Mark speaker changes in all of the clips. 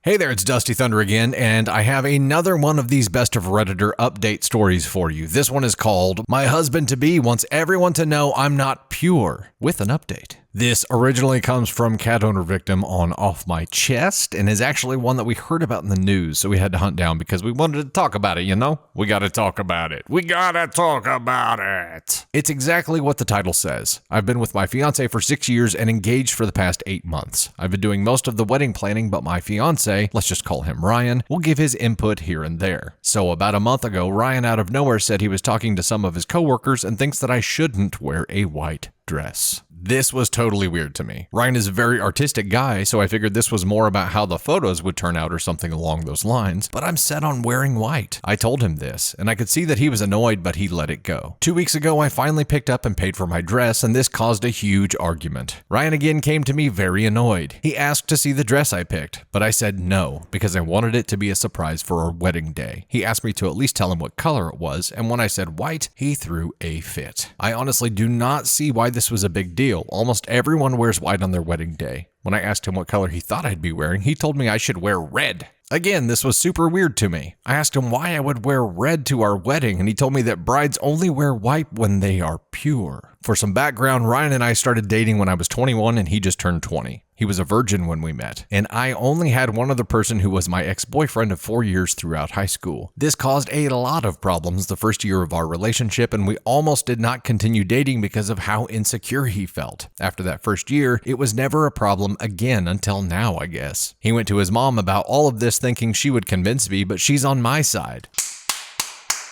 Speaker 1: Hey there, it's Dusty Thunder again, and I have another one of these Best of Redditor update stories for you. This one is called My Husband-to-Be Wants Everyone to Know I'm Not Pure, with an update. This originally comes from cat owner victim on Off My Chest, and is actually one that we heard about in the news, so we had to hunt down because we wanted to talk about it, you know? We gotta talk about it. We gotta talk about it. It's exactly what the title says. I've been with my fiance for 6 years and engaged for the past 8 months. I've been doing most of the wedding planning, but my fiance, let's just call him Ryan, will give his input here and there. So about a month ago, Ryan out of nowhere said he was talking to some of his coworkers and thinks that I shouldn't wear a white dress. This was totally weird to me. Ryan is a very artistic guy, so I figured this was more about how the photos would turn out or something along those lines, but I'm set on wearing white. I told him this, and I could see that he was annoyed, but he let it go. 2 weeks ago, I finally picked up and paid for my dress, and this caused a huge argument. Ryan again came to me very annoyed. He asked to see the dress I picked, but I said no, because I wanted it to be a surprise for our wedding day. He asked me to at least tell him what color it was, and when I said white, he threw a fit. I honestly do not see why this was a big deal. Almost everyone wears white on their wedding day. When I asked him what color he thought I'd be wearing, he told me I should wear red. Again, this was super weird to me. I asked him why I would wear red to our wedding, and he told me that brides only wear white when they are pure. For some background, Ryan and I started dating when I was 21 and he just turned 20. He was a virgin when we met, and I only had one other person who was my ex-boyfriend of 4 years throughout high school. This caused a lot of problems the first year of our relationship, and we almost did not continue dating because of how insecure he felt. After that first year, it was never a problem again until now, I guess. He went to his mom about all of this thinking she would convince me, but she's on my side.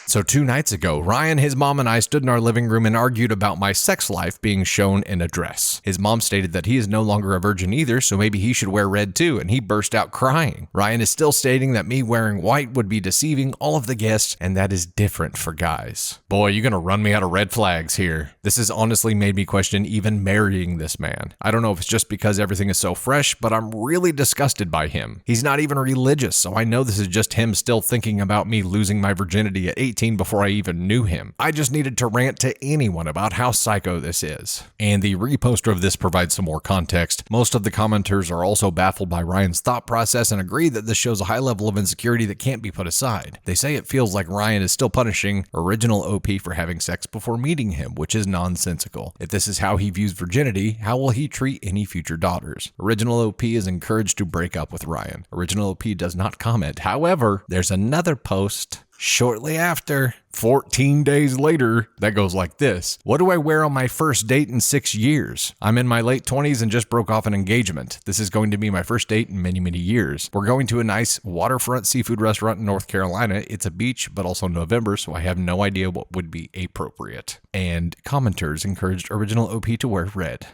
Speaker 1: So 2 nights ago, Ryan, his mom, and I stood in our living room and argued about my sex life being shown in a dress. His mom stated that he is no longer a virgin either, so maybe he should wear red too, and he burst out crying. Ryan is still stating that me wearing white would be deceiving all of the guests, and that is different for guys. Boy, you're gonna run me out of red flags here. This has honestly made me question even marrying this man. I don't know if it's just because everything is so fresh, but I'm really disgusted by him. He's not even religious, so I know this is just him still thinking about me losing my virginity at 18 before I even knew him. I just needed to rant to anyone about how psycho this is. And the reposter of this provides some more context. Most of the commenters are also baffled by Ryan's thought process and agree that this shows a high level of insecurity that can't be put aside. They say it feels like Ryan is still punishing original OP for having sex before meeting him, which is nonsensical. If this is how he views virginity, how will he treat any future daughters? Original OP is encouraged to break up with Ryan. Original OP does not comment. However, there's another post shortly after, 14 days later, that goes like this. What do I wear on my first date in 6 years? I'm in my late 20s and just broke off an engagement. This is going to be my first date in many, many years. We're going to a nice waterfront seafood restaurant in North Carolina. It's a beach, but also November, so I have no idea what would be appropriate. And commenters encouraged original OP to wear red.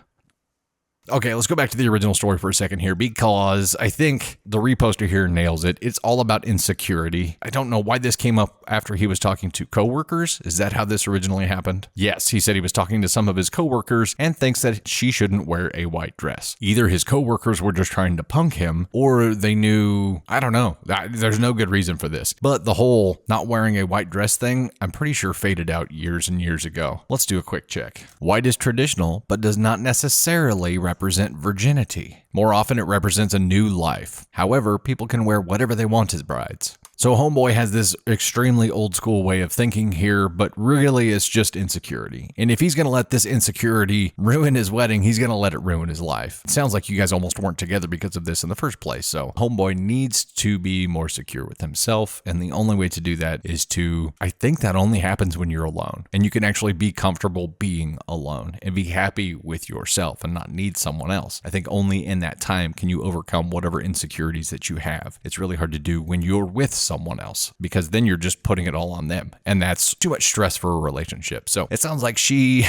Speaker 1: Okay, let's go back to the original story for a second here, because I think the reposter here nails it. It's all about insecurity. I don't know why this came up after he was talking to coworkers. Is that how this originally happened? Yes, he said he was talking to some of his coworkers and thinks that she shouldn't wear a white dress. Either his coworkers were just trying to punk him, or they knew, I don't know. There's no good reason for this. But the whole not wearing a white dress thing, I'm pretty sure faded out years and years ago. Let's do a quick check. White is traditional, but does not necessarily represent virginity. More often, it represents a new life. However, people can wear whatever they want as brides. So Homeboy has this extremely old school way of thinking here, but really it's just insecurity. And if he's going to let this insecurity ruin his wedding, he's going to let it ruin his life. It sounds like you guys almost weren't together because of this in the first place. So Homeboy needs to be more secure with himself. And the only way to do that is to, I think that only happens when you're alone. And you can actually be comfortable being alone and be happy with yourself and not need someone else. I think only in that time can you overcome whatever insecurities that you have. It's really hard to do when you're with someone else, because then you're just putting it all on them, and that's too much stress for a relationship. So it sounds like she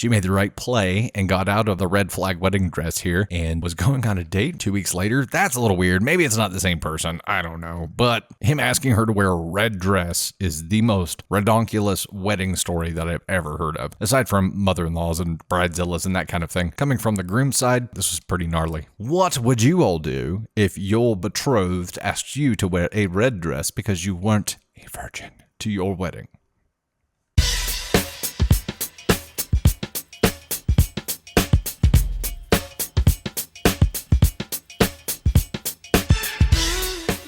Speaker 1: made the right play and got out of the red flag wedding dress here and was going on a date 2 weeks later. That's a little weird. Maybe it's not the same person. I don't know. But him asking her to wear a red dress is the most redonkulous wedding story that I've ever heard of, aside from mother-in-laws and bridezillas and that kind of thing. Coming from the groom's side, this was pretty gnarly. What would you all do if your betrothed asked you to wear a red dress because you weren't a virgin to your wedding?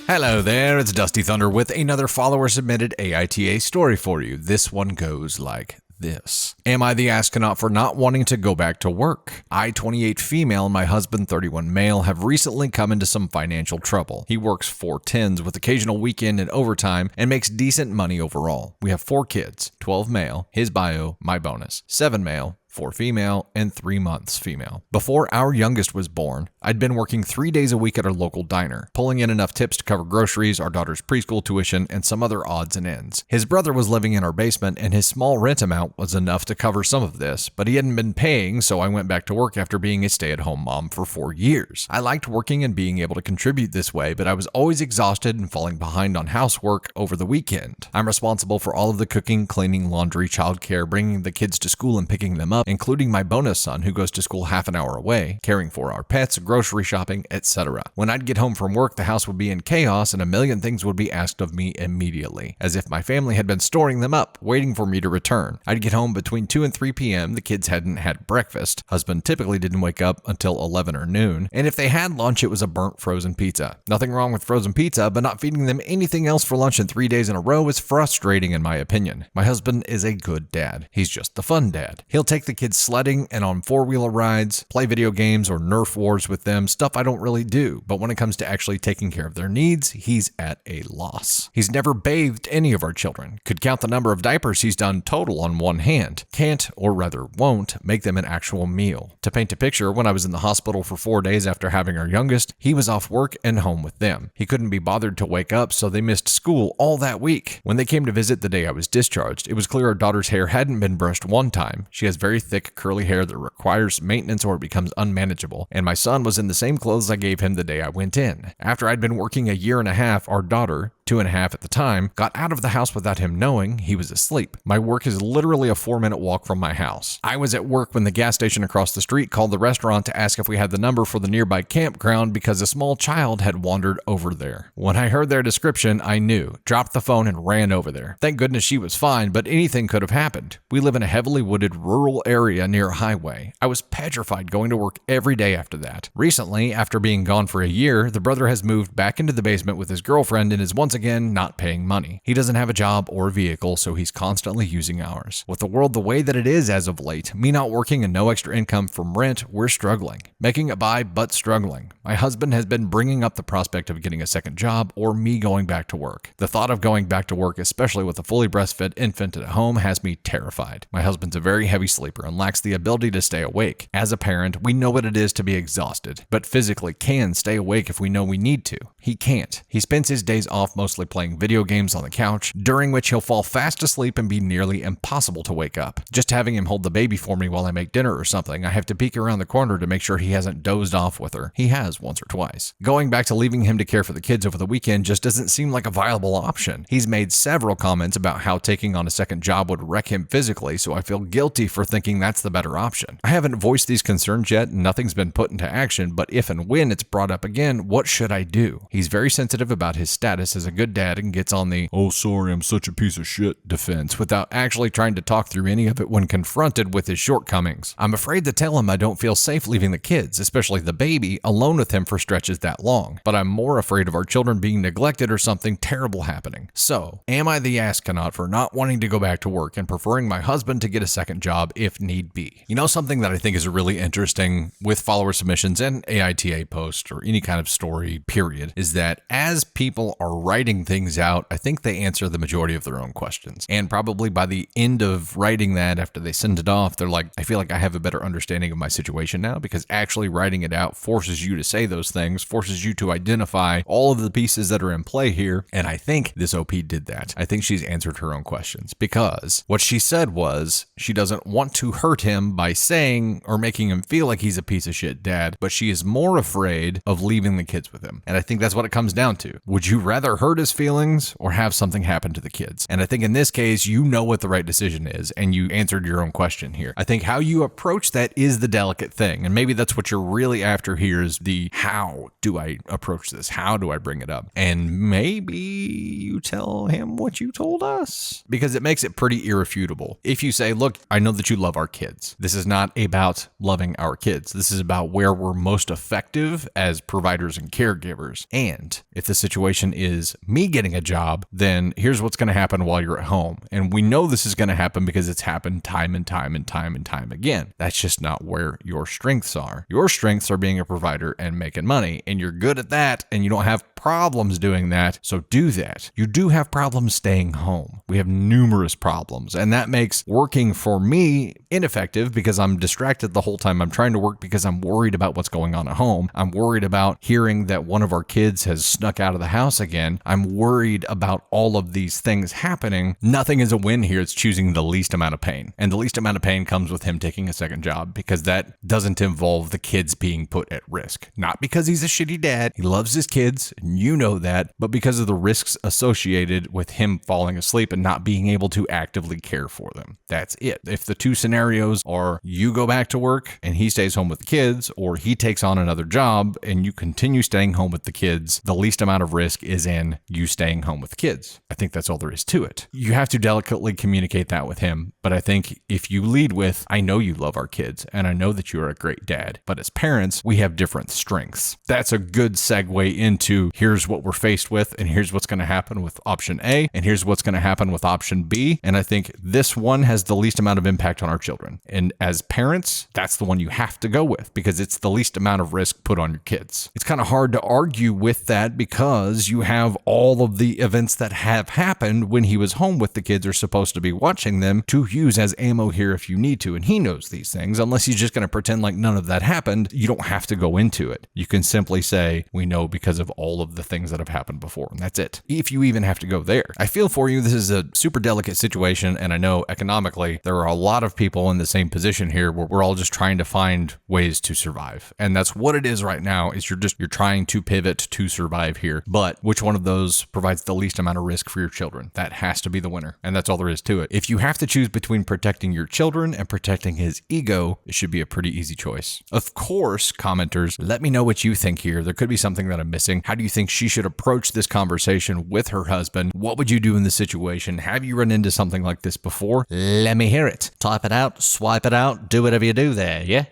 Speaker 1: Hello there, it's Dusty Thunder with another follower-submitted AITA story for you. This one goes like this. Am I the astronaut for not wanting to go back to work? I, 28 female, and my husband, 31 male, have recently come into some financial trouble. He works 4/10s with occasional weekend and overtime and makes decent money overall. We have 4 kids, 12 male, his bio, my bonus, 7 male, 4 female, and 3 months female. Before our youngest was born, I'd been working 3 days a week at our local diner, pulling in enough tips to cover groceries, our daughter's preschool tuition, and some other odds and ends. His brother was living in our basement, and his small rent amount was enough to cover some of this, but he hadn't been paying, so I went back to work after being a stay-at-home mom for 4 years. I liked working and being able to contribute this way, but I was always exhausted and falling behind on housework over the weekend. I'm responsible for all of the cooking, cleaning, laundry, childcare, bringing the kids to school and picking them up, including my bonus son who goes to school half an hour away, caring for our pets, grocery shopping, etc. When I'd get home from work, the house would be in chaos and a million things would be asked of me immediately, as if my family had been storing them up, waiting for me to return. I'd get home between 2 and 3 p.m., the kids hadn't had breakfast, husband typically didn't wake up until 11 or noon, and if they had lunch, it was a burnt frozen pizza. Nothing wrong with frozen pizza, but not feeding them anything else for lunch in 3 days in a row is frustrating in my opinion. My husband is a good dad. He's just the fun dad. He'll take the kids sledding and on 4-wheeler rides, play video games or Nerf wars with them, stuff I don't really do, but when it comes to actually taking care of their needs, he's at a loss. He's never bathed any of our children, could count the number of diapers he's done total on one hand, can't, or rather won't, make them an actual meal. To paint a picture, when I was in the hospital for 4 days after having our youngest, he was off work and home with them. He couldn't be bothered to wake up, so they missed school all that week. When they came to visit the day I was discharged, it was clear our daughter's hair hadn't been brushed one time. She has very thick, curly hair that requires maintenance or it becomes unmanageable, and my son was in the same clothes I gave him the day I went in. After I'd been working a year and a half, our daughter, 2.5 at the time, got out of the house without him knowing he was asleep. My work is literally a 4-minute walk from my house. I was at work when the gas station across the street called the restaurant to ask if we had the number for the nearby campground because a small child had wandered over there. When I heard their description, I knew, dropped the phone and ran over there. Thank goodness she was fine, but anything could have happened. We live in a heavily wooded rural area near a highway. I was petrified going to work every day after that. Recently, after being gone for a year, the brother has moved back into the basement with his girlfriend and is once again not paying money. He doesn't have a job or vehicle, so he's constantly using ours. With the world the way that it is as of late, me not working and no extra income from rent, we're struggling. Making it by, but struggling. My husband has been bringing up the prospect of getting a second job or me going back to work. The thought of going back to work, especially with a fully breastfed infant at home, has me terrified. My husband's a very heavy sleeper and lacks the ability to stay awake. As a parent, we know what it is to be exhausted, but physically can stay awake if we know we need to. He can't. He spends his days off mostly playing video games on the couch, during which he'll fall fast asleep and be nearly impossible to wake up. Just having him hold the baby for me while I make dinner or something, I have to peek around the corner to make sure he hasn't dozed off with her. He has once or twice. Going back to leaving him to care for the kids over the weekend just doesn't seem like a viable option. He's made several comments about how taking on a second job would wreck him physically, so I feel guilty for thinking that's the better option. I haven't voiced these concerns yet, and nothing's been put into action, but if and when it's brought up again, what should I do? He's very sensitive about his status as a good dad and gets on the, "oh sorry, I'm such a piece of shit" defense without actually trying to talk through any of it when confronted with his shortcomings. I'm afraid to tell him I don't feel safe leaving the kids, especially the baby, alone with him for stretches that long, but I'm more afraid of our children being neglected or something terrible happening. So, am I the astronaut for not wanting to go back to work and preferring my husband to get a second job if need be? You know, something that I think is really interesting with follower submissions and AITA posts or any kind of story, period, is that as people are writing things out, I think they answer the majority of their own questions. And probably by the end of writing that, after they send it off, they're like, I feel like I have a better understanding of my situation now, because actually writing it out forces you to say those things, forces you to identify all of the pieces that are in play here. And I think this OP did that. I think she's answered her own questions, because what she said was she doesn't want to hurt him by saying or making him feel like he's a piece of shit dad, but she is more afraid of leaving the kids with him. And I think that's what it comes down to. Would you rather hurt hurt his feelings or have something happen to the kids. And I think in this case, you know what the right decision is, and you answered your own question here. I think how you approach that is the delicate thing. And maybe that's what you're really after here is the how do I approach this? How do I bring it up? And maybe you tell him what you told us, because it makes it pretty irrefutable. If you say, look, I know that you love our kids. This is not about loving our kids. This is about where we're most effective as providers and caregivers. And if the situation is me getting a job, then here's what's going to happen while you're at home. And we know this is going to happen because it's happened time and time and time and time again. That's just not where your strengths are. Your strengths are being a provider and making money, and you're good at that, and you don't have problems doing that, so do that. You do have problems staying home. We have numerous problems, and that makes working for me ineffective because I'm distracted the whole time I'm trying to work because I'm worried about what's going on at home. I'm worried about hearing that one of our kids has snuck out of the house again. I'm worried about all of these things happening. Nothing is a win here. It's choosing the least amount of pain, and the least amount of pain comes with him taking a second job because that doesn't involve the kids being put at risk. Not because he's a shitty dad. He loves his kids. You know that, but because of the risks associated with him falling asleep and not being able to actively care for them. That's it. If the two scenarios are you go back to work and he stays home with the kids, or he takes on another job and you continue staying home with the kids, the least amount of risk is in you staying home with the kids. I think that's all there is to it. You have to delicately communicate that with him, but I think if you lead with, I know you love our kids and I know that you are a great dad, but as parents, we have different strengths. That's a good segue into here's what we're faced with, and here's what's going to happen with option A, and here's what's going to happen with option B. And I think this one has the least amount of impact on our children. And as parents, that's the one you have to go with because it's the least amount of risk put on your kids. It's kind of hard to argue with that because you have all of the events that have happened when he was home with the kids or supposed to be watching them to use as ammo here if you need to. And he knows these things. Unless he's just going to pretend like none of that happened, you don't have to go into it. You can simply say, we know because of all of the things that have happened before, and that's it. If you even have to go there. I feel for you. This is a super delicate situation, and I know economically there are a lot of people in the same position here where we're all just trying to find ways to survive. And that's what it is right now, is you're trying to pivot to survive here. But which one of those provides the least amount of risk for your children? That has to be the winner, and that's all there is to it. If you have to choose between protecting your children and protecting his ego, it should be a pretty easy choice. Of course, commenters, let me know what you think here. There could be something that I'm missing. How do you think she should approach this conversation with her husband? What would you do in this situation? Have you run into something like this before? Let me hear it. Type it out, swipe it out, do whatever you do there, yeah?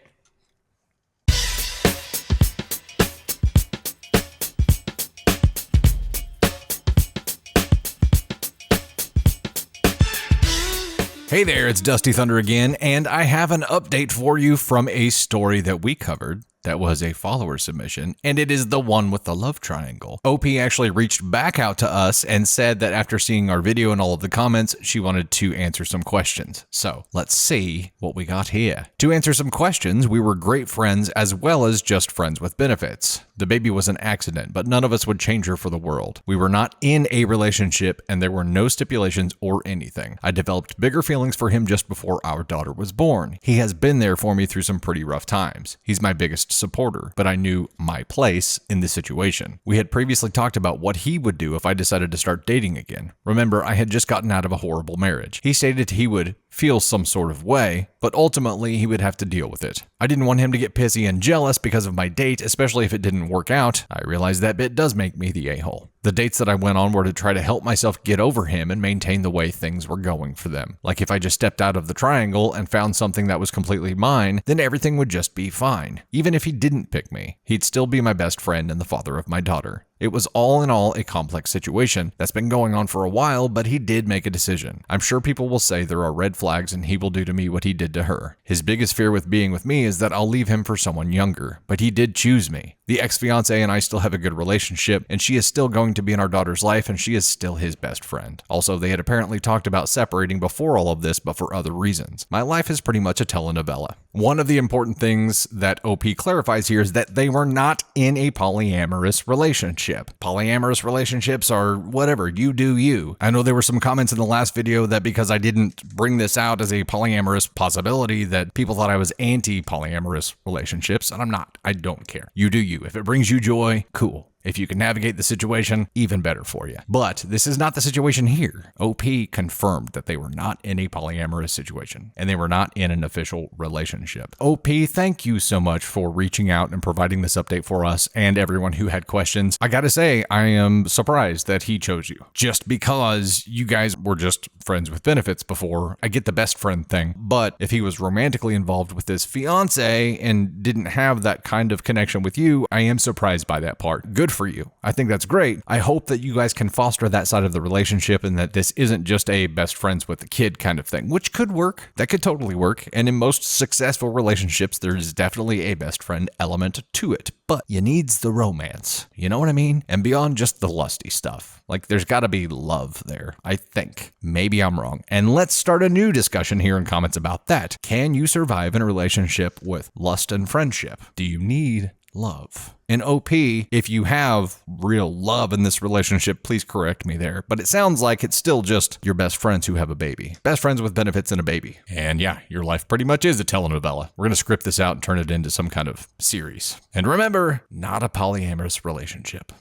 Speaker 1: Hey there, it's Dusty Thunder again, and I have an update for you from a story that we covered that was a follower submission, and it is the one with the love triangle. OP actually reached back out to us and said that after seeing our video and all of the comments, she wanted to answer some questions. So let's see what we got here. To answer some questions, we were great friends as well as just friends with benefits. The baby was an accident, but none of us would change her for the world. We were not in a relationship and there were no stipulations or anything. I developed bigger feelings for him just before our daughter was born. He has been there for me through some pretty rough times. He's my biggest supporter, but I knew my place in the situation. We had previously talked about what he would do if I decided to start dating again. Remember, I had just gotten out of a horrible marriage. He stated he would feel some sort of way, but ultimately he would have to deal with it. I didn't want him to get pissy and jealous because of my date, especially if it didn't work out. I realized that bit does make me the a-hole. The dates that I went on were to try to help myself get over him and maintain the way things were going for them. Like if I just stepped out of the triangle and found something that was completely mine, then everything would just be fine. Even if he didn't pick me, he'd still be my best friend and the father of my daughter. It was all in all a complex situation that's been going on for a while, but he did make a decision. I'm sure people will say there are red flags and he will do to me what he did to her. His biggest fear with being with me is that I'll leave him for someone younger, but he did choose me. The ex-fiance and I still have a good relationship, and she is still going to be in our daughter's life, and she is still his best friend. Also, they had apparently talked about separating before all of this, but for other reasons. My life is pretty much a telenovela. One of the important things that OP clarifies here is that they were not in a polyamorous relationship. Polyamorous relationships are whatever, you do you. I know there were some comments in the last video that because I didn't bring this out as a polyamorous possibility that people thought I was anti-polyamorous relationships, and I'm not. I don't care. You do you. If it brings you joy, cool. If you can navigate the situation, even better for you. But this is not the situation here. OP confirmed that they were not in a polyamorous situation, and they were not in an official relationship. OP, thank you so much for reaching out and providing this update for us and everyone who had questions. I gotta say, I am surprised that he chose you. Just because you guys were just friends with benefits before, I get the best friend thing. But if he was romantically involved with his fiance and didn't have that kind of connection with you, I am surprised by that part. Good for you. I think that's great. I hope that you guys can foster that side of the relationship and that this isn't just a best friends with the kid kind of thing, which could work. That could totally work. And in most successful relationships, there's definitely a best friend element to it. But you needs the romance. You know what I mean? And beyond just the lusty stuff. Like, there's got to be love there, I think. Maybe I'm wrong. And let's start a new discussion here in comments about that. Can you survive in a relationship with lust and friendship? Do you need love? And OP, if you have real love in this relationship, please correct me there. But it sounds like it's still just your best friends who have a baby. Best friends with benefits and a baby. And yeah, your life pretty much is a telenovela. We're going to script this out and turn it into some kind of series. And remember, not a polyamorous relationship.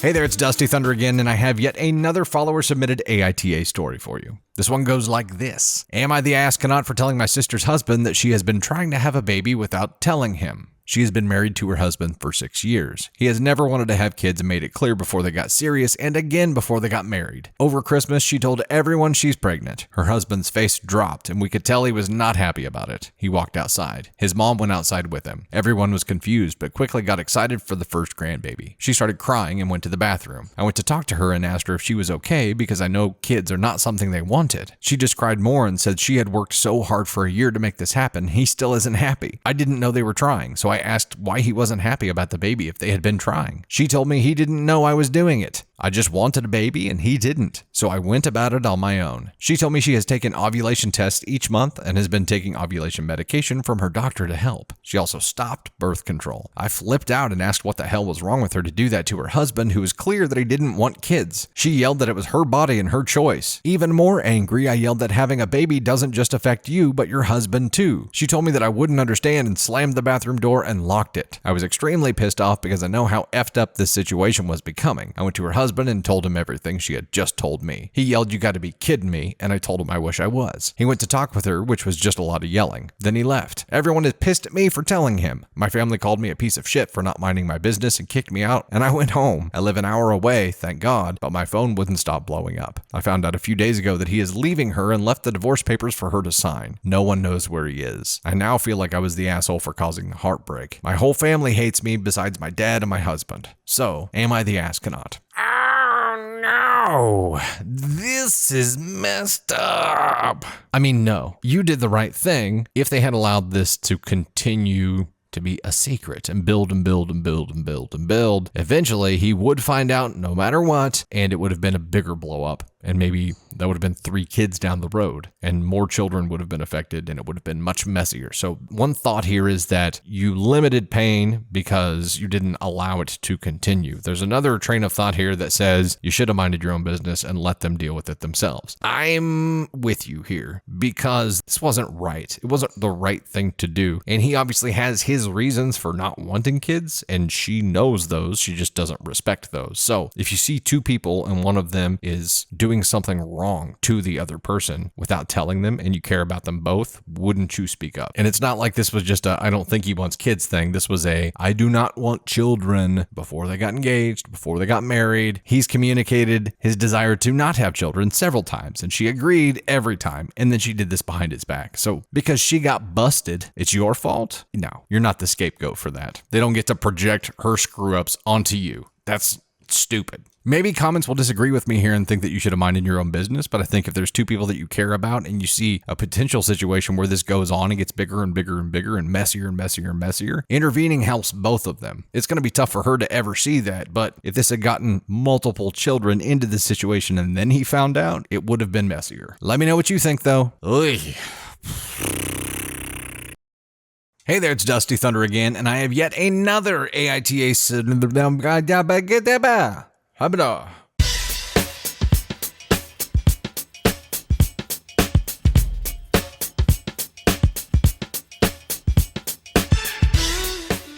Speaker 1: Hey there, it's Dusty Thunder again, and I have yet another follower-submitted AITA story for you. This one goes like this. Am I the astronaut for telling my sister's husband that she has been trying to have a baby without telling him? She has been married to her husband for 6 years. He has never wanted to have kids and made it clear before they got serious and again before they got married. Over Christmas, she told everyone she's pregnant. Her husband's face dropped and we could tell he was not happy about it. He walked outside. His mom went outside with him. Everyone was confused but quickly got excited for the first grandbaby. She started crying and went to the bathroom. I went to talk to her and asked her if she was okay because I know kids are not something they wanted. She just cried more and said she had worked so hard for a year to make this happen. He still isn't happy. I didn't know they were trying, so I asked why he wasn't happy about the baby if they had been trying. She told me he didn't know I was doing it. I just wanted a baby and he didn't, so I went about it on my own. She told me she has taken ovulation tests each month and has been taking ovulation medication from her doctor to help. She also stopped birth control. I flipped out and asked what the hell was wrong with her to do that to her husband, who was clear that he didn't want kids. She yelled that it was her body and her choice. Even more angry, I yelled that having a baby doesn't just affect you, but your husband too. She told me that I wouldn't understand and slammed the bathroom door and locked it. I was extremely pissed off because I know how effed up this situation was becoming. I went to her husband and told him everything she had just told me. He yelled, "You gotta be kidding me," and I told him I wish I was. He went to talk with her, which was just a lot of yelling. Then he left. Everyone is pissed at me for telling him. My family called me a piece of shit for not minding my business and kicked me out, and I went home. I live an hour away, thank God, but my phone wouldn't stop blowing up. I found out a few days ago that he is leaving her and left the divorce papers for her to sign. No one knows where he is. I now feel like I was the asshole for causing the heartbreak. My whole family hates me besides my dad and my husband. So, am I the astronaut? No, this is messed up. I mean, no, you did the right thing. If they had allowed this to continue to be a secret and build and build and build and build and build, eventually he would find out no matter what, and it would have been a bigger blow up. And maybe that would have been 3 kids down the road and more children would have been affected and it would have been much messier. So one thought here is that you limited pain because you didn't allow it to continue. There's another train of thought here that says you should have minded your own business and let them deal with it themselves. I'm with you here because this wasn't right. It wasn't the right thing to do. And he obviously has his reasons for not wanting kids and she knows those. She just doesn't respect those. So if you see 2 people and one of them is doing something wrong to the other person without telling them and you care about them both, wouldn't you speak up? And it's not like this was just a I don't think he wants kids thing. This was a I do not want children before they got engaged, before they got married. He's communicated his desire to not have children several times and she agreed every time. And then she did this behind his back. So because she got busted, it's your fault? No, you're not the scapegoat for that. They don't get to project her screw ups onto you. That's stupid. Maybe comments will disagree with me here and think that you should have minded your own business, but I think if there's 2 people that you care about and you see a potential situation where this goes on and gets bigger and bigger and bigger and messier and messier and messier, intervening helps both of them. It's going to be tough for her to ever see that, but if this had gotten multiple children into this situation and then he found out, it would have been messier. Let me know what you think though. Oy. Hey there, it's Dusty Thunder again, and I have yet another AITA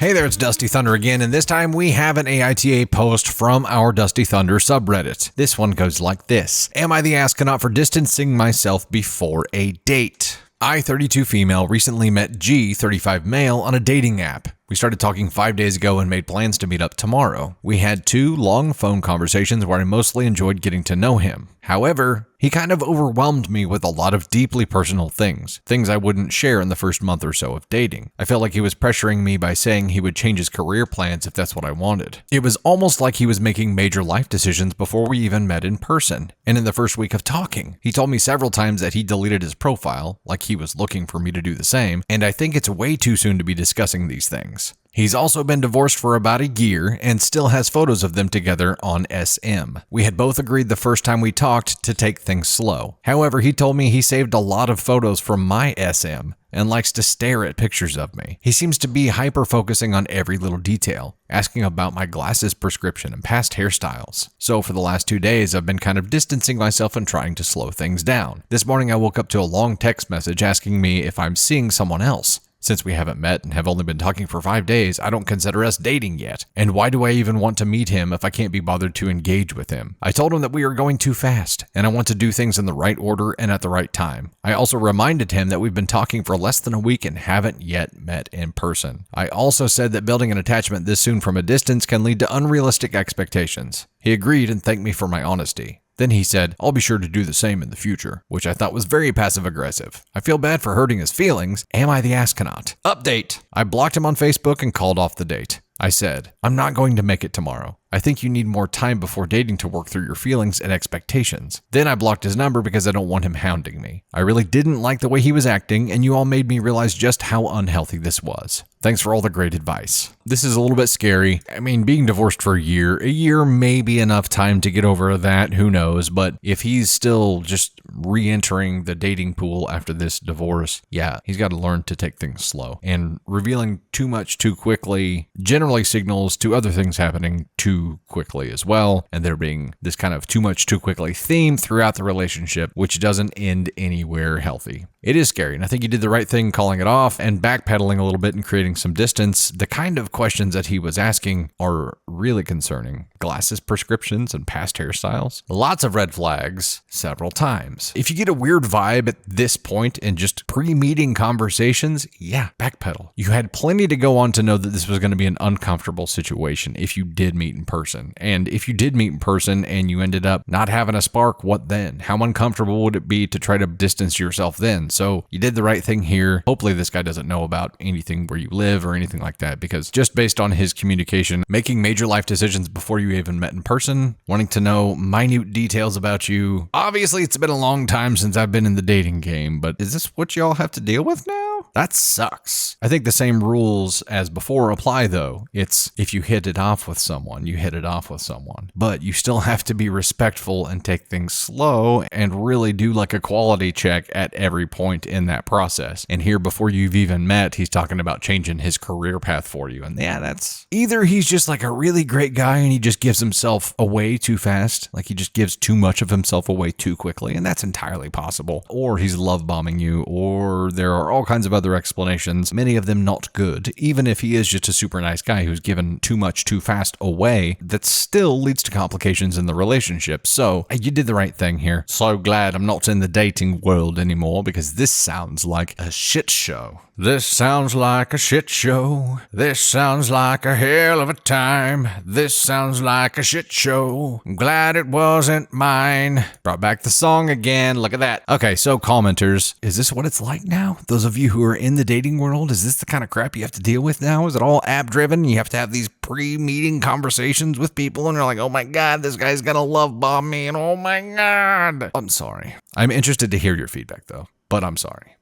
Speaker 1: Hey there, it's Dusty Thunder again, and this time we have an AITA post from our Dusty Thunder subreddit. This one goes like this. Am I the astronaut for distancing myself before a date? I, 32 female, recently met G, 35 male, on a dating app. We started talking 5 days ago and made plans to meet up tomorrow. We had 2 long phone conversations where I mostly enjoyed getting to know him. However, he kind of overwhelmed me with a lot of deeply personal things I wouldn't share in the first month or so of dating. I felt like he was pressuring me by saying he would change his career plans if that's what I wanted. It was almost like he was making major life decisions before we even met in person. And in the first week of talking, he told me several times that he deleted his profile, like he was looking for me to do the same, and I think it's way too soon to be discussing these things. He's also been divorced for about a year and still has photos of them together on SM. We had both agreed the first time we talked to take things slow. However, he told me he saved a lot of photos from my SM and likes to stare at pictures of me. He seems to be hyper-focusing on every little detail, asking about my glasses prescription and past hairstyles. So for the last 2 days, I've been kind of distancing myself and trying to slow things down. This morning, I woke up to a long text message asking me if I'm seeing someone else. Since we haven't met and have only been talking for 5 days, I don't consider us dating yet. And why do I even want to meet him if I can't be bothered to engage with him? I told him that we are going too fast, and I want to do things in the right order and at the right time. I also reminded him that we've been talking for less than a week and haven't yet met in person. I also said that building an attachment this soon from a distance can lead to unrealistic expectations. He agreed and thanked me for my honesty. Then he said, I'll be sure to do the same in the future, which I thought was very passive-aggressive. I feel bad for hurting his feelings. Am I the astronaut? Update. I blocked him on Facebook and called off the date. I said, I'm not going to make it tomorrow. I think you need more time before dating to work through your feelings and expectations. Then I blocked his number because I don't want him hounding me. I really didn't like the way he was acting, and you all made me realize just how unhealthy this was. Thanks for all the great advice. This is a little bit scary. I mean, being divorced for a year may be enough time to get over that, who knows, but if he's still just re-entering the dating pool after this divorce, yeah, he's got to learn to take things slow. And revealing too much too quickly generally signals to other things happening too quickly as well, and there being this kind of too much too quickly theme throughout the relationship, which doesn't end anywhere healthy. It is scary, and I think you did the right thing calling it off and backpedaling a little bit and creating some distance. The kind of questions that he was asking are really concerning. Glasses prescriptions and past hairstyles. Lots of red flags several times. If you get a weird vibe at this point in just pre-meeting conversations, yeah, backpedal. You had plenty to go on to know that this was going to be an uncomfortable situation if you did meet in person. And if you did meet in person and you ended up not having a spark, what then? How uncomfortable would it be to try to distance yourself then? So you did the right thing here. Hopefully this guy doesn't know about anything where you live or anything like that, because just based on his communication, making major life decisions before you even met in person, wanting to know minute details about you. Obviously, it's been a long time since I've been in the dating game, but is this what y'all have to deal with now? That sucks. I think the same rules as before apply though. It's if you hit it off with someone, you hit it off with someone. But you still have to be respectful and take things slow and really do like a quality check at every point in that process. And here, before you've even met, he's talking about changing his career path for you. And yeah, that's either he's just like a really great guy and he just gives himself away too fast, like he just gives too much of himself away too quickly, and that's entirely possible. Or he's love bombing you, or there are all kinds of other explanations, many of them not good. Even if he is just a super nice guy who's given too much too fast away, that still leads to complications in the relationship. So you did the right thing here. So glad I'm not in the dating world anymore, because this sounds like a shit show. This sounds like a shit show. This sounds like a hell of a time. This sounds like a shit show. I'm glad it wasn't mine. Brought back the song again. Look at that. Okay, so commenters, is this what it's like now? Those of you who are in the dating world, is this the kind of crap you have to deal with now? Is it all app driven? You have to have these pre-meeting conversations with people and you're like, oh my God, this guy's gonna love bomb me, and oh my God. I'm sorry. I'm interested to hear your feedback though, but I'm sorry.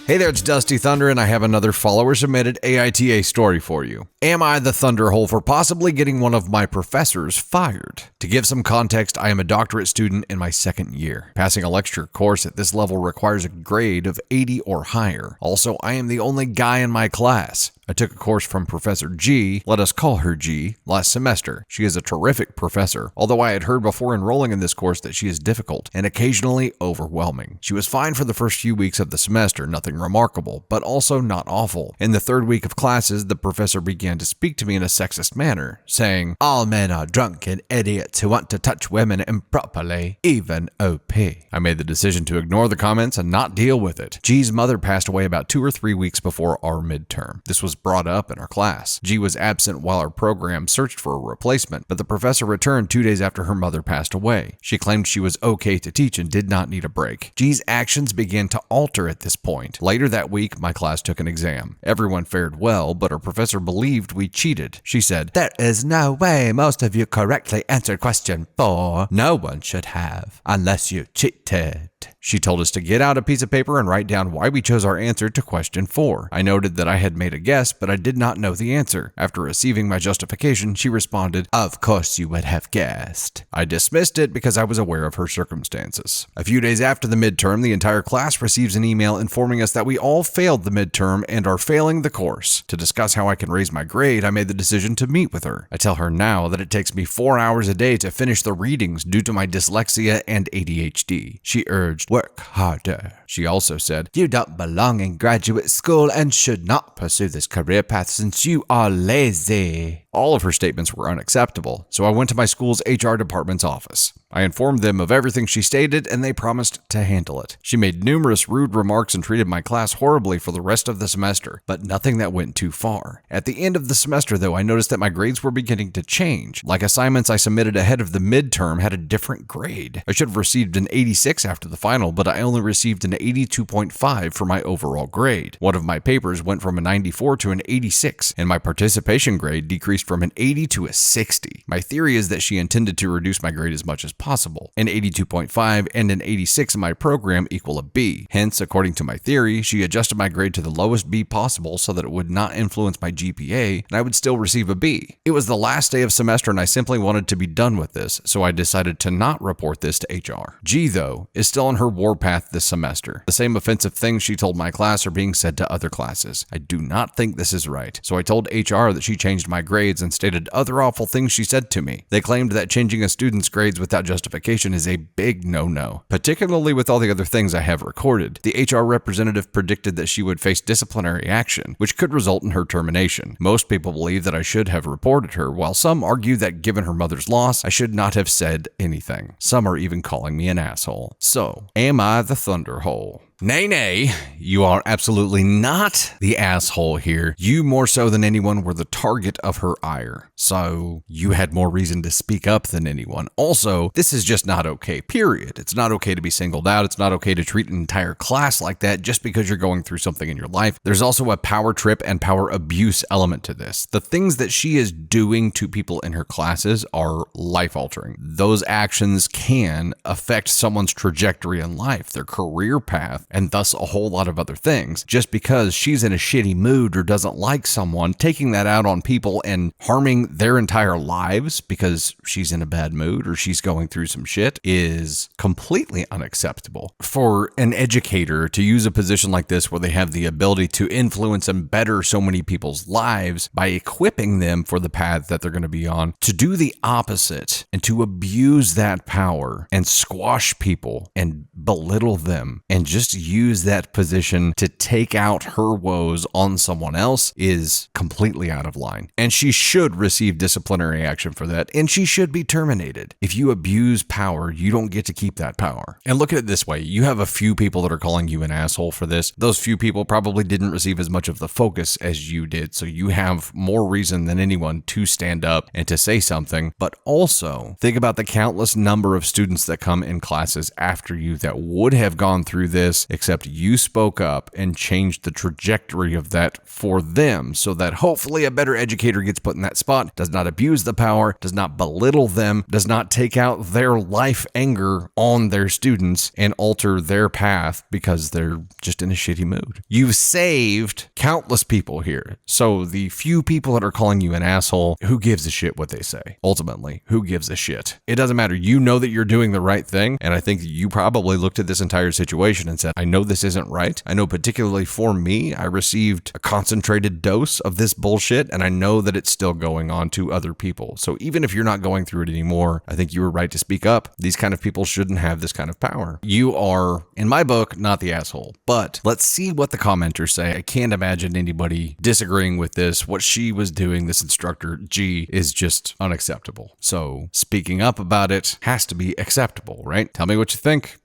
Speaker 1: Hey there, it's Dusty Thunder, and I have another follower-submitted AITA story for you. Am I the thunderhole for possibly getting one of my professors fired? To give some context, I am a doctorate student in my second year. Passing a lecture course at this level requires a grade of 80 or higher. Also, I am the only guy in my class. I took a course from Professor G, let us call her G, last semester. She is a terrific professor, although I had heard before enrolling in this course that she is difficult and occasionally overwhelming. She was fine for the first few weeks of the semester, nothing remarkable, but also not awful. In the third week of classes, the professor began to speak to me in a sexist manner, saying, "All men are drunken idiots who want to touch women improperly, even OP." I made the decision to ignore the comments and not deal with it. G's mother passed away about 2 or 3 weeks before our midterm. This was brought up in our class. G was absent while our program searched for a replacement, but the professor returned 2 days after her mother passed away. She claimed she was okay to teach and did not need a break. G's actions began to alter at this point. Later that week, my class took an exam. Everyone fared well, but our professor believed we cheated. She said, "There is no way most of you correctly answered question 4. No one should have, unless you cheated." She told us to get out a piece of paper and write down why we chose our answer to question 4. I noted that I had made a guess, but I did not know the answer. After receiving my justification, she responded, "Of course you would have guessed." I dismissed it because I was aware of her circumstances. A few days after the midterm, the entire class receives an email informing us that we all failed the midterm and are failing the course. To discuss how I can raise my grade, I made the decision to meet with her. I tell her now that it takes me 4 hours a day to finish the readings due to my dyslexia and ADHD. She urged, "Work harder." She also said, "You don't belong in graduate school and should not pursue this career path since you are lazy." All of her statements were unacceptable, so I went to my school's HR department's office. I informed them of everything she stated, and they promised to handle it. She made numerous rude remarks and treated my class horribly for the rest of the semester, but nothing that went too far. At the end of the semester, though, I noticed that my grades were beginning to change. Like assignments I submitted ahead of the midterm had a different grade. I should have received an 86 after the final, but I only received an 82.5 for my overall grade. One of my papers went from a 94 to an 86, and my participation grade decreased from an 80 to a 60. My theory is that she intended to reduce my grade as much as possible. An 82.5 and an 86 in my program equal a B. Hence, according to my theory, she adjusted my grade to the lowest B possible so that it would not influence my GPA and I would still receive a B. It was the last day of semester and I simply wanted to be done with this, so I decided to not report this to HR. G, though, is still on her warpath this semester. The same offensive things she told my class are being said to other classes. I do not think this is right, so I told HR that she changed my grades and stated other awful things she said to me. They claimed that changing a student's grades without justification is a big no-no, particularly with all the other things I have recorded. The HR representative predicted that she would face disciplinary action, which could result in her termination. Most people believe that I should have reported her, while some argue that given her mother's loss, I should not have said anything. Some are even calling me an asshole. So, am I the thunderhole? Nay, nay, you are absolutely not the asshole here. You, more so than anyone, were the target of her ire. So, you had more reason to speak up than anyone. Also, this is just not okay, period. It's not okay to be singled out. It's not okay to treat an entire class like that just because you're going through something in your life. There's also a power trip and power abuse element to this. The things that she is doing to people in her classes are life-altering. Those actions can affect someone's trajectory in life, their career path, and thus a whole lot of other things. Just because she's in a shitty mood or doesn't like someone, taking that out on people and harming their entire lives because she's in a bad mood or she's going through some shit is completely unacceptable. For an educator to use a position like this where they have the ability to influence and better so many people's lives by equipping them for the path that they're going to be on, to do the opposite and to abuse that power and squash people and belittle them and just use that position to take out her woes on someone else is completely out of line. And she should receive disciplinary action for that, and she should be terminated. If you abuse power, you don't get to keep that power. And look at it this way, you have a few people that are calling you an asshole for this. Those few people probably didn't receive as much of the focus as you did, so you have more reason than anyone to stand up and to say something. But also, think about the countless number of students that come in classes after you that would have gone through this, except you spoke up and changed the trajectory of that for them so that hopefully a better educator gets put in that spot, does not abuse the power, does not belittle them, does not take out their life anger on their students and alter their path because they're just in a shitty mood. You've saved countless people here. So the few people that are calling you an asshole, who gives a shit what they say? Ultimately, who gives a shit? It doesn't matter. You know that you're doing the right thing, and I think you probably looked at this entire situation and said, I know this isn't right. I know particularly for me, I received a concentrated dose of this bullshit, and I know that it's still going on to other people. So even if you're not going through it anymore, I think you were right to speak up. These kind of people shouldn't have this kind of power. You are, in my book, not the asshole. But let's see what the commenters say. I can't imagine anybody disagreeing with this. What she was doing, this instructor, G, is just unacceptable. So speaking up about it has to be acceptable, right? Tell me what you think.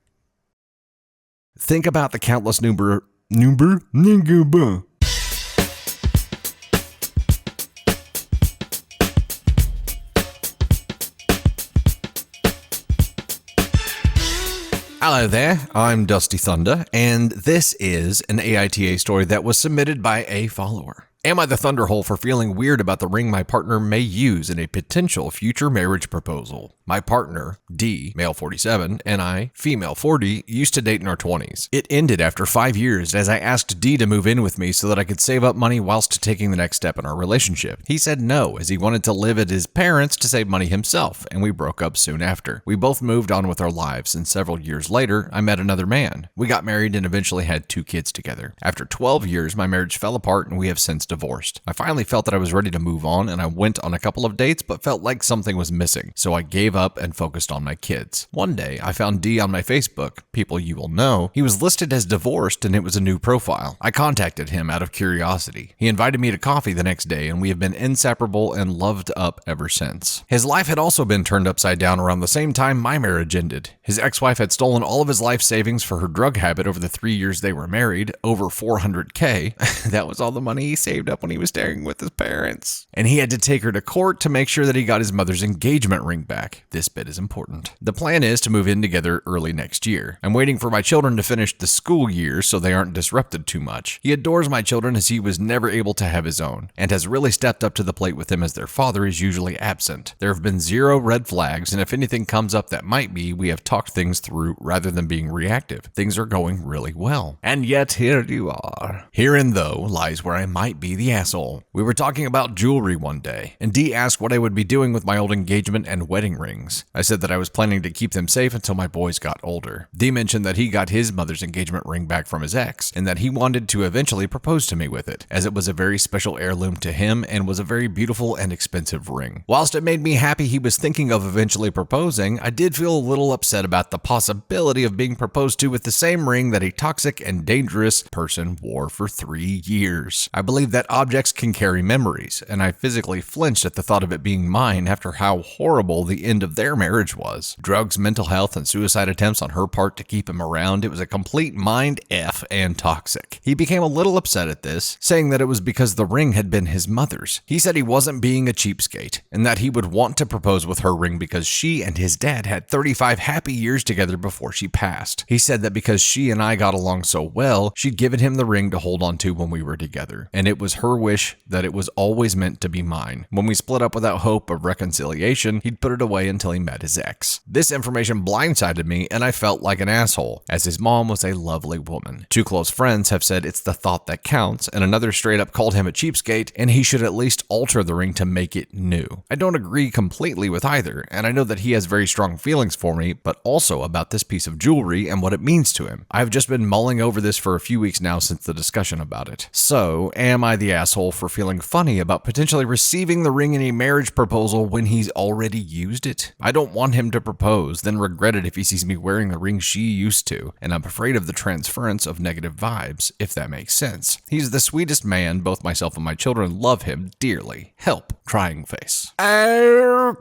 Speaker 1: Think about the countless number. Hello there, I'm Dusty Thunder, and this is an AITA story that was submitted by a follower. Am I the thunderhole for feeling weird about the ring my partner may use in a potential future marriage proposal? My partner, D, male 47, and I, female 40, used to date in our 20s. It ended after 5 years as I asked D to move in with me so that I could save up money whilst taking the next step in our relationship. He said no, as he wanted to live at his parents' to save money himself, and we broke up soon after. We both moved on with our lives, and several years later, I met another man. We got married and eventually had 2 kids together. After 12 years, my marriage fell apart and we have since divorced. I finally felt that I was ready to move on, and I went on a couple of dates but felt like something was missing, so I gave up and focused on my kids. One day, I found D on my Facebook, people you will know. He was listed as divorced and it was a new profile. I contacted him out of curiosity. He invited me to coffee the next day and we have been inseparable and loved up ever since. His life had also been turned upside down around the same time my marriage ended. His ex-wife had stolen all of his life savings for her drug habit over the 3 years they were married, over $400K. That was all the money he saved up when he was staying with his parents. And he had to take her to court to make sure that he got his mother's engagement ring back. This bit is important. The plan is to move in together early next year. I'm waiting for my children to finish the school year so they aren't disrupted too much. He adores my children as he was never able to have his own, and has really stepped up to the plate with them as their father is usually absent. There have been 0 red flags, and if anything comes up that might be, we have talked things through rather than being reactive. Things are going really well. And yet here you are. Herein, though, lies where I might be the asshole. We were talking about jewelry one day, and D asked what I would be doing with my old engagement and wedding rings. I said that I was planning to keep them safe until my boys got older. D mentioned that he got his mother's engagement ring back from his ex, and that he wanted to eventually propose to me with it, as it was a very special heirloom to him and was a very beautiful and expensive ring. Whilst it made me happy he was thinking of eventually proposing, I did feel a little upset about the possibility of being proposed to with the same ring that a toxic and dangerous person wore for 3 years. I believe that objects can carry memories, and I physically flinched at the thought of it being mine after how horrible the end of their marriage was. Drugs, mental health, and suicide attempts on her part to keep him around. It was a complete mind F and toxic. He became a little upset at this, saying that it was because the ring had been his mother's. He said he wasn't being a cheapskate, and that he would want to propose with her ring because she and his dad had 35 happy years together before she passed. He said that because she and I got along so well, she'd given him the ring to hold on to when we were together, and it was her wish that it was always meant to be mine. When we split up without hope of reconciliation, he'd put it away until he met his ex. This information blindsided me, and I felt like an asshole, as his mom was a lovely woman. 2 close friends have said it's the thought that counts, and another straight up called him a cheapskate, and he should at least alter the ring to make it new. I don't agree completely with either, and I know that he has very strong feelings for me, but also about this piece of jewelry and what it means to him. I've just been mulling over this for a few weeks now since the discussion about it. So, am I the asshole for feeling funny about potentially receiving the ring in a marriage proposal when he's already used it? I don't want him to propose, then regret it if he sees me wearing the ring she used to, and I'm afraid of the transference of negative vibes, if that makes sense. He's the sweetest man, both myself and my children love him dearly. Help, crying face.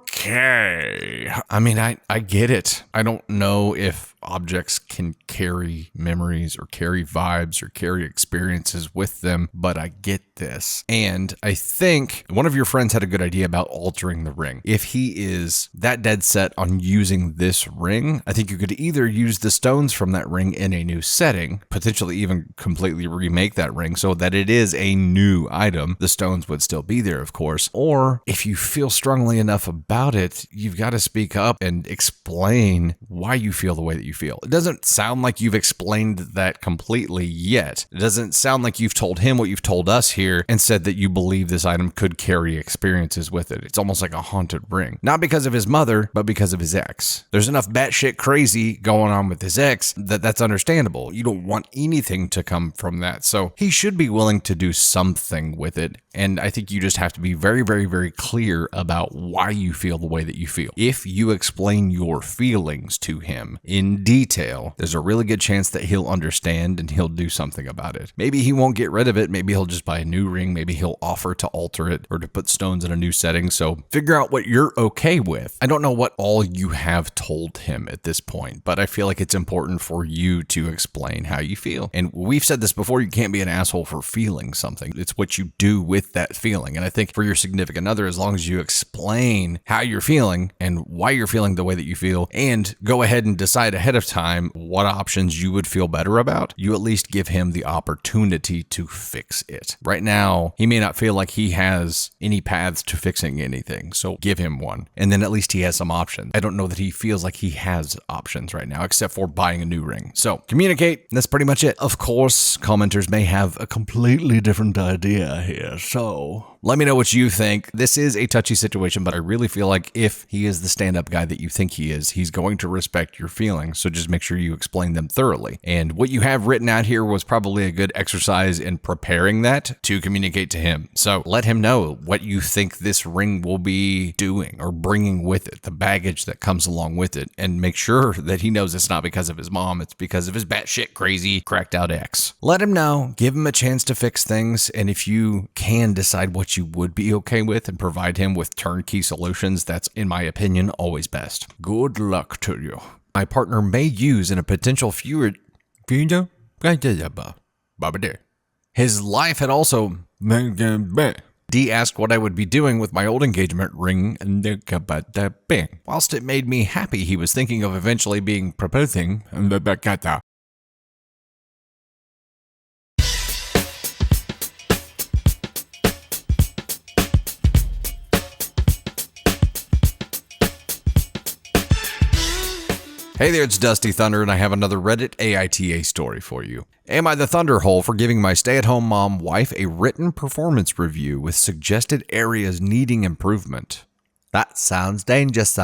Speaker 1: Okay. I mean, I get it. I don't know if objects can carry memories or carry vibes or carry experiences with them, but I get this. And I think one of your friends had a good idea about altering the ring. If he is that dead set on using this ring, I think you could either use the stones from that ring in a new setting, potentially even completely remake that ring so that it is a new item. The stones would still be there, of course. Or if you feel strongly enough about it, you've got to speak up and explain why you feel the way that you feel. It doesn't sound like you've explained that completely yet. It doesn't sound like you've told him what you've told us here, here and said that you believe this item could carry experiences with it. It's almost like a haunted ring. Not because of his mother, but because of his ex. There's enough batshit crazy going on with his ex that's understandable. You don't want anything to come from that. So he should be willing to do something with it. And I think you just have to be very, very, very clear about why you feel the way that you feel. If you explain your feelings to him in detail, there's a really good chance that he'll understand and he'll do something about it. Maybe he won't get rid of it. Maybe he'll just buy a new ring. Maybe he'll offer to alter it or to put stones in a new setting. So figure out what you're okay with. I don't know what all you have told him at this point, but I feel like it's important for you to explain how you feel. And we've said this before, you can't be an asshole for feeling something. It's what you do with that feeling. And I think for your significant other, as long as you explain how you're feeling and why you're feeling the way that you feel, and go ahead and decide ahead of time what options you would feel better about, you at least give him the opportunity to fix it. Right now, he may not feel like he has any paths to fixing anything, so give him one. And then at least he has some options. I don't know that he feels like he has options right now, except for buying a new ring. So communicate. That's pretty much it. Of course, commenters may have a completely different idea here, so let me know what you think. This is a touchy situation, but I really feel like if he is the stand-up guy that you think he is, he's going to respect your feelings. So just make sure you explain them thoroughly. And what you have written out here was probably a good exercise in preparing that to communicate to him. So let him know what you think this ring will be doing or bringing with it, the baggage that comes along with it, and make sure that he knows it's not because of his mom, it's because of his batshit crazy, cracked out ex. Let him know, give him a chance to fix things, and if you can decide what you would be okay with and provide him with turnkey solutions, that's, in my opinion, always best. Good luck to you. My partner may use in a potential future. His life had also. D asked what I would be doing with my old engagement ring. Whilst it made me happy, he was thinking of eventually being proposing. Hey there, it's Dusty Thunder, and I have another Reddit AITA story for you. Am I the Thunderhole for giving my stay-at-home mom wife a written performance review with suggested areas needing improvement? That sounds dangerous.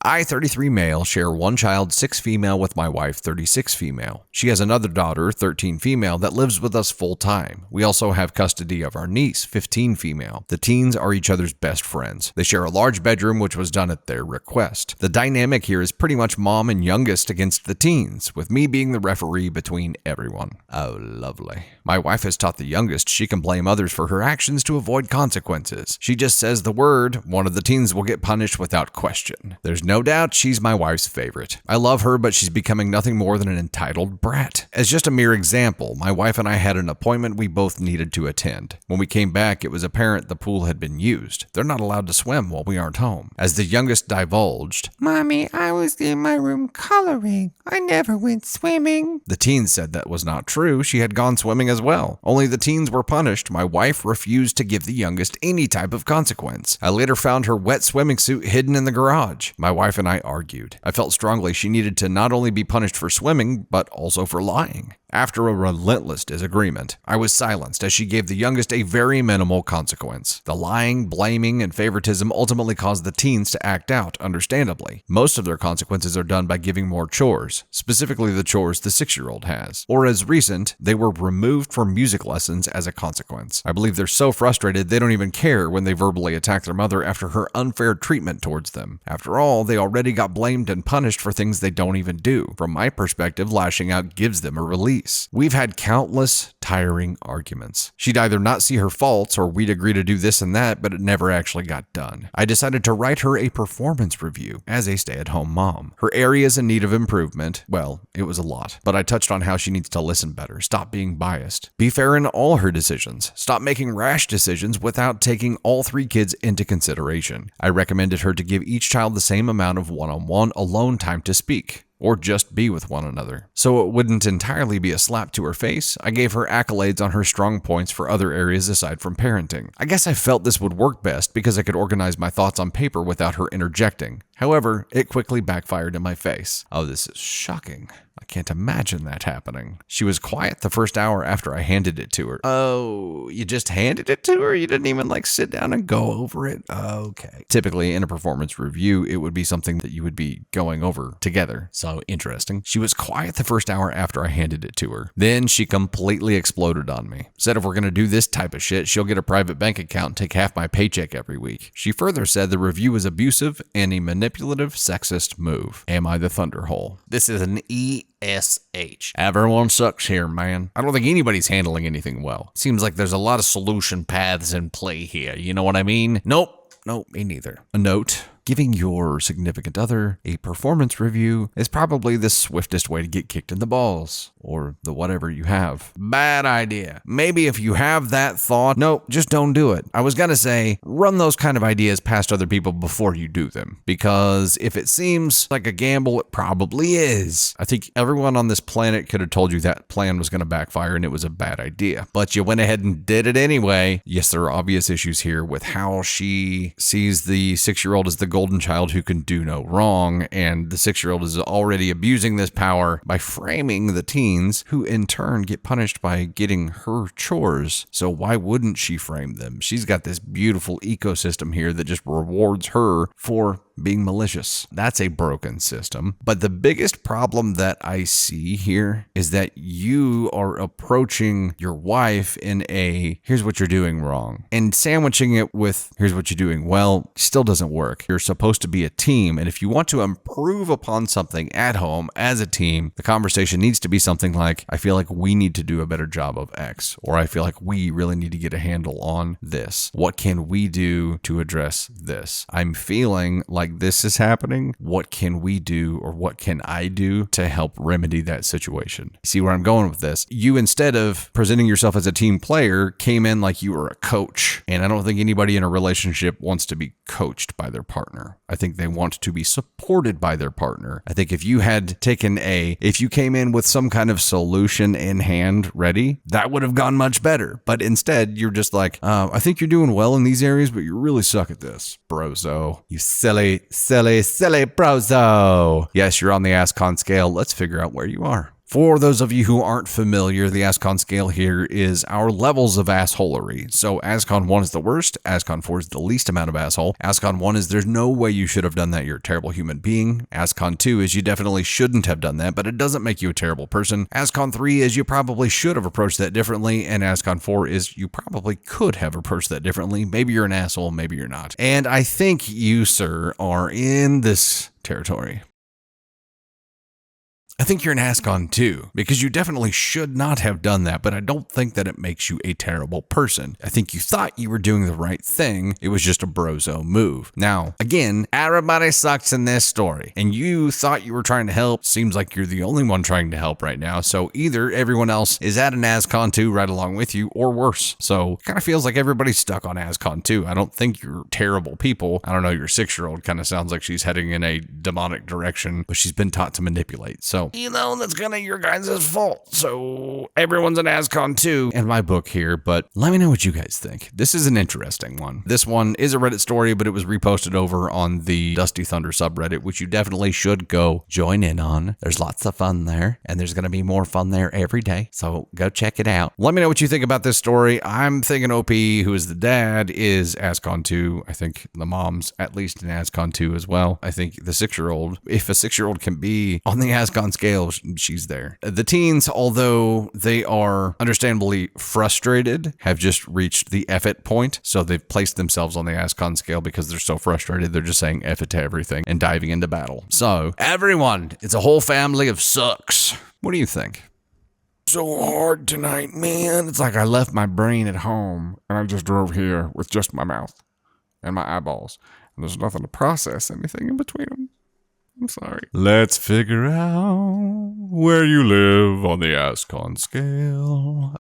Speaker 1: I, 33 male, share one child, 6 female, with my wife, 36 female. She has another daughter, 13 female, that lives with us full time. We also have custody of our niece, 15 female. The teens are each other's best friends. They share a large bedroom, which was done at their request. The dynamic here is pretty much mom and youngest against the teens, with me being the referee between everyone. Oh, lovely. My wife has taught the youngest she can blame others for her actions to avoid consequences. She just says the word, one of the teens will get punished without question. There's no doubt she's my wife's favorite. I love her, but she's becoming nothing more than an entitled brat. As just a mere example, my wife and I had an appointment we both needed to attend. When we came back, it was apparent the pool had been used. They're not allowed to swim while we aren't home. As the youngest divulged, "Mommy, I was in my room coloring. I never went swimming." The teens said that was not true. She had gone swimming as well. Only the teens were punished. My wife refused to give the youngest any type of consequence. I later found her wet swimming suit hidden in the garage. My wife and I argued. I felt strongly she needed to not only be punished for swimming, but also for lying. After a relentless disagreement, I was silenced as she gave the youngest a very minimal consequence. The lying, blaming, and favoritism ultimately caused the teens to act out, understandably. Most of their consequences are done by giving more chores, specifically the chores the 6-year-old has. Or as recent, they were removed from music lessons as a consequence. I believe they're so frustrated they don't even care when they verbally attack their mother after her unfair treatment towards them. After all, they already got blamed and punished for things they don't even do. From my perspective, lashing out gives them a release. We've had countless tiring arguments. She'd either not see her faults or we'd agree to do this and that, but it never actually got done. I decided to write her a performance review as a stay-at-home mom. Her areas in need of improvement, well, it was a lot, but I touched on how she needs to listen better, stop being biased, be fair in all her decisions, stop making rash decisions without taking all 3 kids into consideration. I recommended her to give each child the same amount of one-on-one alone time to speak, or just be with one another. So it wouldn't entirely be a slap to her face, I gave her accolades on her strong points for other areas aside from parenting. I guess I felt this would work best because I could organize my thoughts on paper without her interjecting. However, it quickly backfired in my face. Oh, this is shocking. I can't imagine that happening. She was quiet the first hour after I handed it to her. Oh, you just handed it to her? You didn't even sit down and go over it? Okay. Typically in a performance review, it would be something that you would be going over together. So interesting. She was quiet the first hour after I handed it to her. Then she completely exploded on me. Said if we're going to do this type of shit, she'll get a private bank account and take half my paycheck every week. She further said the review was abusive and a manipulative, sexist move. Am I the thunderhole? This is an ESH. Everyone sucks here, man. I don't think anybody's handling anything well. Seems like there's a lot of solution paths in play here. You know what I mean? Nope, me neither. A note. Giving your significant other a performance review is probably the swiftest way to get kicked in the balls, or the whatever you have. Bad idea. Maybe if you have that thought, no, just don't do it. I was gonna say, run those kind of ideas past other people before you do them, because if it seems like a gamble, it probably is. I think everyone on this planet could have told you that plan was gonna backfire and it was a bad idea, but you went ahead and did it anyway. Yes, there are obvious issues here with how she sees the 6-year-old as the golden child who can do no wrong, and the 6-year-old is already abusing this power by framing the teens, who in turn get punished by getting her chores. So why wouldn't she frame them? She's got this beautiful ecosystem here that just rewards her for being malicious. That's a broken system. But the biggest problem that I see here is that you are approaching your wife in a here's what you're doing wrong, and sandwiching it with here's what you're doing well still doesn't work. You're supposed to be a team, and if you want to improve upon something at home as a team, the conversation needs to be something like, I feel like we need to do a better job of X, or I feel like we really need to get a handle on this. What can we do to address this? I'm feeling like this is happening. What can we do, or what can I do to help remedy that situation? See where I'm going with this? You, instead of presenting yourself as a team player, came in like you were a coach. And I don't think anybody in a relationship wants to be coached by their partner. I think they want to be supported by their partner. I think if you came in with some kind of solution in hand ready, that would have gone much better. But instead, you're just like, I think you're doing well in these areas, but you really suck at this. Brozo. You silly brozo. Yes, you're on the ascon scale. Let's figure out where you are. For those of you who aren't familiar, the ascon scale here is our levels of assholery. So ascon 1 is the worst, ascon 4 is the least amount of asshole. Ascon 1 is there's no way you should have done that, you're a terrible human being. Ascon 2 is you definitely shouldn't have done that, but it doesn't make you a terrible person. Ascon 3 is you probably should have approached that differently, and ascon 4 is you probably could have approached that differently. Maybe you're an asshole, maybe you're not. And I think you, sir, are in this territory. I think you're an ascon too, because you definitely should not have done that, but I don't think that it makes you a terrible person. I think you thought you were doing the right thing. It was just a brozo move. Now, again, everybody sucks in this story, and you thought you were trying to help. Seems like you're the only one trying to help right now, so either everyone else is at an ascon 2 right along with you, or worse. So it kind of feels like everybody's stuck on ascon 2. I don't think you're terrible people. I don't know, your 6-year-old kind of sounds like she's heading in a demonic direction, but she's been taught to manipulate. So that's kind of your guys' fault. So everyone's an ascon too in my book here, but let me know what you guys think. This is an interesting one. This one is a Reddit story, but it was reposted over on the Dusty Thunder subreddit, which you definitely should go join in on. There's lots of fun there, and there's going to be more fun there every day. So go check it out. Let me know what you think about this story. I'm thinking OP, who is the dad, is ascon 2. I think the mom's at least an ascon 2 as well. I think the 6-year-old, if a 6-year-old can be on the ascon scale, she's there. The teens, although they are understandably frustrated, have just reached the F it point. So they've placed themselves on the ascon scale because they're so frustrated. They're just saying F it to everything and diving into battle. So everyone, it's a whole family of sucks. What do you think? So hard tonight, man. It's like I left my brain at home and I just drove here with just my mouth and my eyeballs. And there's nothing to process anything in between them. I'm sorry. Let's figure out where you live on the ascon scale.